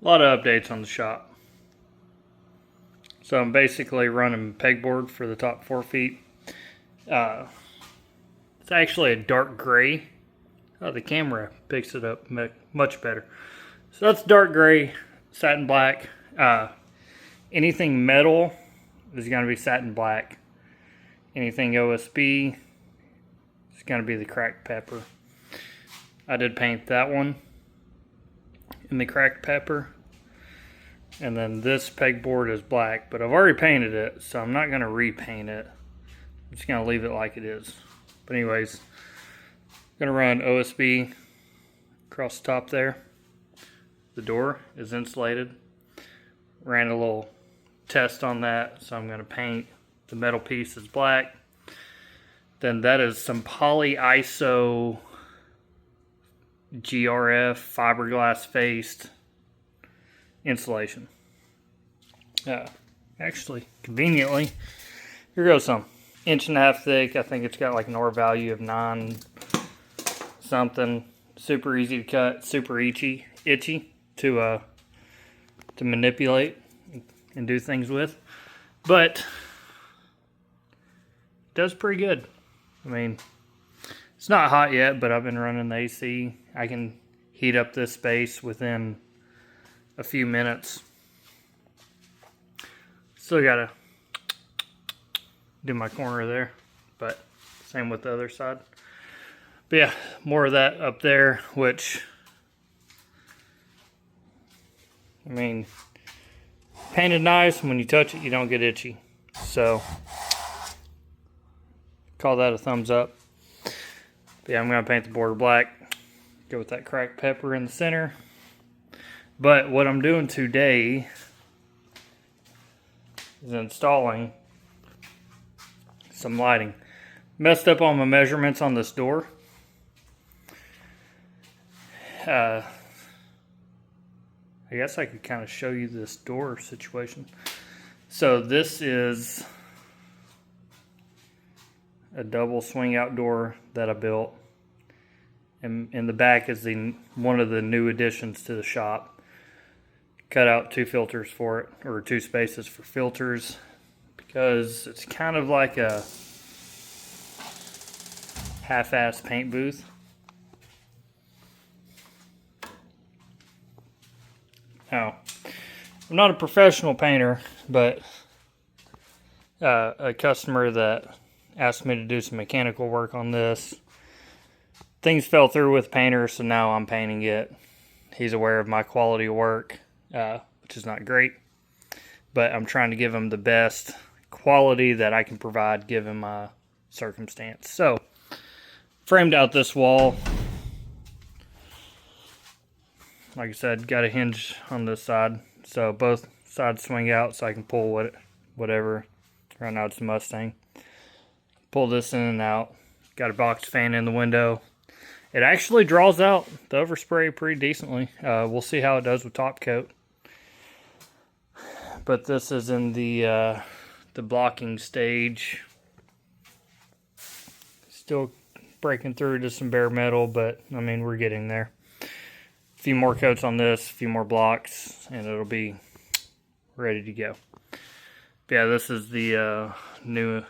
A lot of updates on the shop. So I'm basically running pegboard for the top 4 feet. It's actually a dark gray. Oh, the camera picks it up much better. So that's dark gray, satin black. Anything metal is going to be satin black. Anything OSB is going to be the cracked pepper. I did paint that one in the cracked pepper. And then this pegboard is black, but I've already painted it, so I'm not going to repaint it. I'm just going to leave it like it is. But anyways, I'm going to run OSB across the top there. The door is insulated. Ran a little test on that, so I'm going to paint the metal piece as black. Then that is some polyiso GRF fiberglass faced insulation. Actually, conveniently, here goes some. 1.5 inch thick. I think it's got like an R value of 9 something. Super easy to cut, super itchy to manipulate and do things with. But it does pretty good. I mean, it's not hot yet, but I've been running the AC. I can heat up this space within a few minutes. Still gotta do my corner there, but same with the other side. But yeah, more of that up there, which, I mean, painted nice. When you touch it, you don't get itchy. So, call that a thumbs up. But yeah, I'm gonna paint the border black. Go with that cracked pepper in the center. But what I'm doing today is installing some lighting. Messed up on my measurements on this door. I guess I could kind of show you this door situation. So this is a double swing out door that I built. And in the back is one of the new additions to the shop. Cut out 2 filters for it, or 2 spaces for filters, because it's kind of like a half-ass paint booth. Now, I'm not a professional painter, but a customer that asked me to do some mechanical work on this, things fell through with painter, so now I'm painting it. He's aware of my quality of work, which is not great, but I'm trying to give him the best quality that I can provide given my circumstance. So, framed out this wall. Like I said, got a hinge on this side, so both sides swing out so I can pull whatever. Right now it's a Mustang. Pull this in and out. Got a box fan in the window. It actually draws out the overspray pretty decently. We'll see how it does with top coat. But this is in the blocking stage. Still breaking through to some bare metal, but I mean, we're getting there. A few more coats on this, a few more blocks, and it'll be ready to go. But yeah, this is the new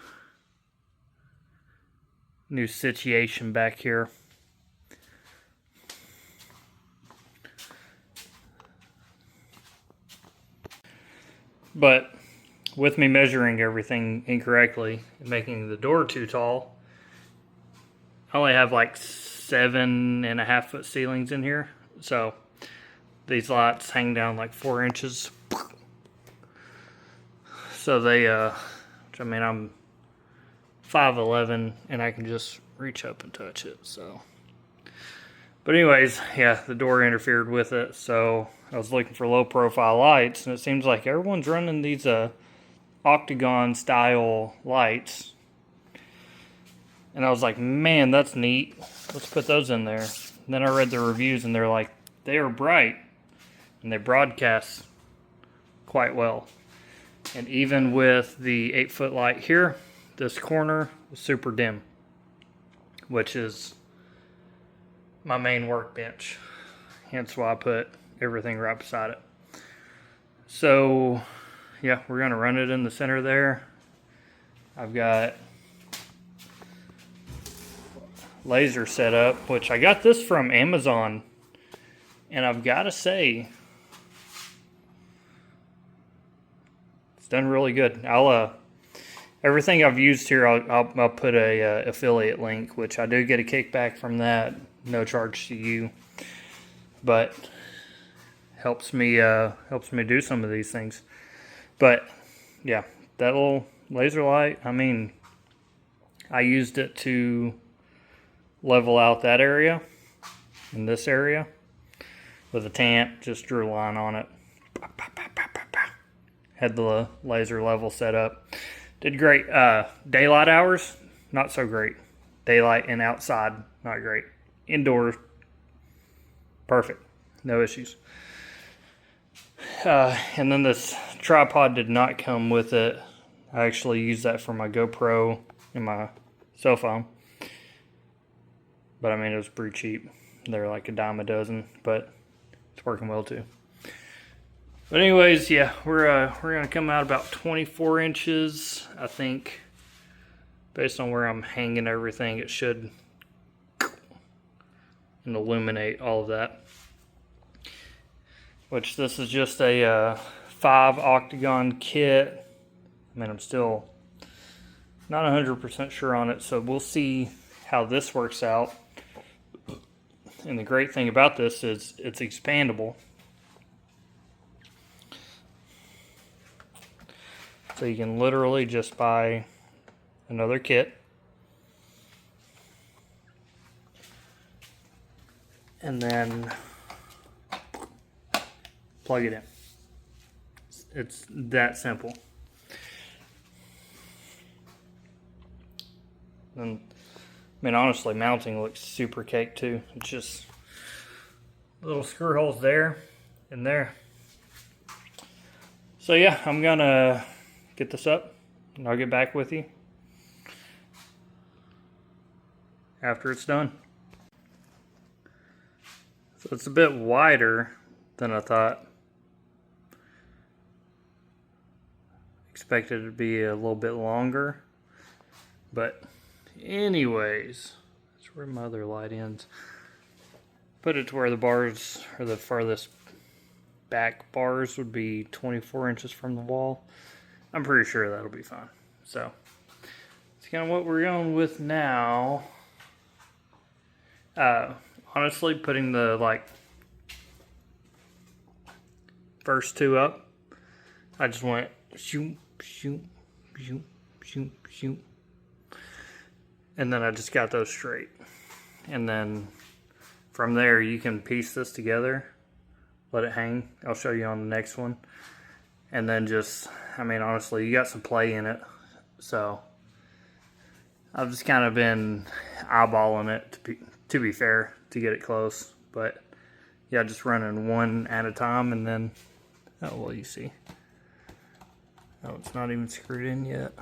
situation back here. But with me measuring everything incorrectly and making the door too tall, I only have like 7.5 foot ceilings in here. So these lights hang down like 4 inches. So they, which I mean, I'm 5'11" and I can just reach up and touch it. So, but anyways, yeah, the door interfered with it. So I was looking for low profile lights, and it seems like everyone's running these octagon style lights. And I was like, man, that's neat. Let's put those in there. And then I read the reviews, and they're like, they are bright and they broadcast quite well. And even with the 8-foot light here, this corner is super dim, which is my main workbench. Hence why I put everything right beside it. So yeah, we're gonna run it in the center there. I've got laser set up, which I got this from Amazon, and I've got to say it's done really good. I'll everything I've used here, I'll put a affiliate link, which I do get a kickback from that, no charge to you, but helps me do some of these things. But yeah, that little laser light, I mean, I used it to level out that area and this area with a tamp, just drew a line on it. Had the laser level set up. Did great. Daylight hours, not so great. Daylight and outside, not great. Indoors, perfect. No issues. And then this tripod did not come with it. I actually used that for my GoPro and my cell phone. But I mean, it was pretty cheap. They're like $10 a dozen, but it's working well too. But anyways, yeah, we're gonna come out about 24 inches, I think. Based on where I'm hanging everything, it should illuminate all of that. Which this is just a 5 octagon kit. I mean, I'm still not 100% sure on it, so we'll see how this works out. And the great thing about this is it's expandable. So you can literally just buy another kit and then plug it in. It's that simple. And I mean, honestly, mounting looks super cake too. It's just little screw holes there and there. So yeah, I'm gonna get this up and I'll get back with you after it's done. So it's a bit wider than I thought. Expected it to be a little bit longer, but anyways, that's where my other light ends. Put it to where the bars, or the farthest back bars, would be 24 inches from the wall. I'm pretty sure that'll be fine. So it's kind of what we're going with now. Honestly, putting the first two up, I just went shoot, shoot, shoot, shoot, shoot. And then I just got those straight. And then from there, you can piece this together, let it hang. I'll show you on the next one. And then just, I mean, honestly, you got some play in it. So I've just kind of been eyeballing it, to be fair, to get it close. But yeah, just running one at a time, and then, oh, well, you see. Oh, it's not even screwed in yet.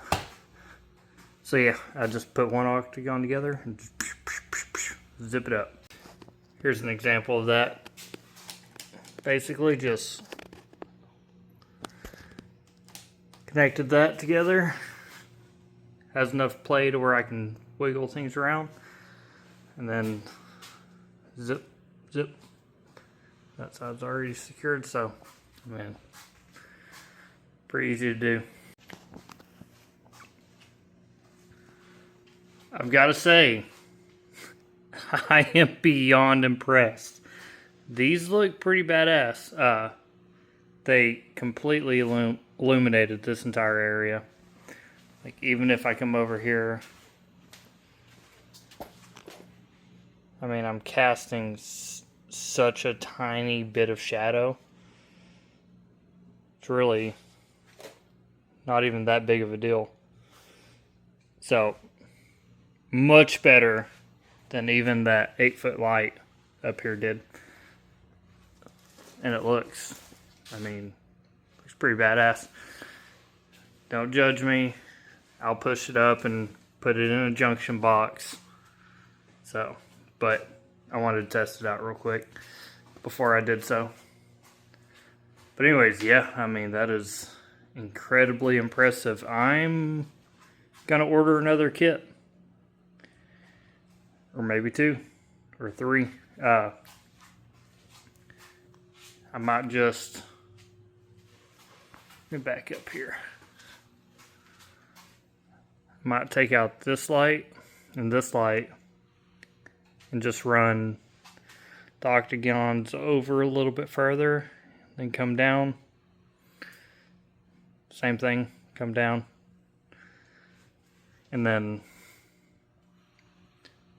So yeah, I just put one octagon together and just zip it up. Here's an example of that. Basically just connected that together. Has enough play to where I can wiggle things around. And then zip, zip. That side's already secured, so, man, pretty easy to do. I've got to say, I am beyond impressed. These look pretty badass. They completely illuminated this entire area. Like, even if I come over here, I mean, I'm casting such a tiny bit of shadow. It's really not even that big of a deal. So, much better than even that 8-foot light up here did. And it looks, I mean, looks pretty badass. Don't judge me. I'll push it up and put it in a junction box. So, but I wanted to test it out real quick before I did so. But anyways, yeah, I mean, that is incredibly impressive. I'm going to order another kit. Or maybe 2 or 3. I might just, let me back up here. Might take out this light and this light and just run the octagons over a little bit further, then come down. Same thing, come down. And then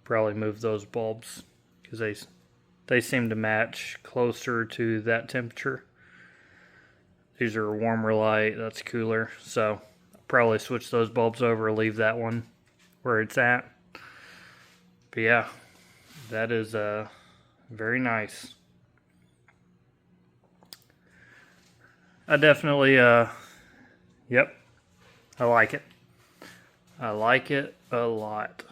probably move those bulbs because they seem to match closer to that temperature. These are warmer light, that's cooler. So I'll probably switch those bulbs over, leave that one where it's at. But yeah, that is very nice. I definitely, yep, I like it. I like it a lot.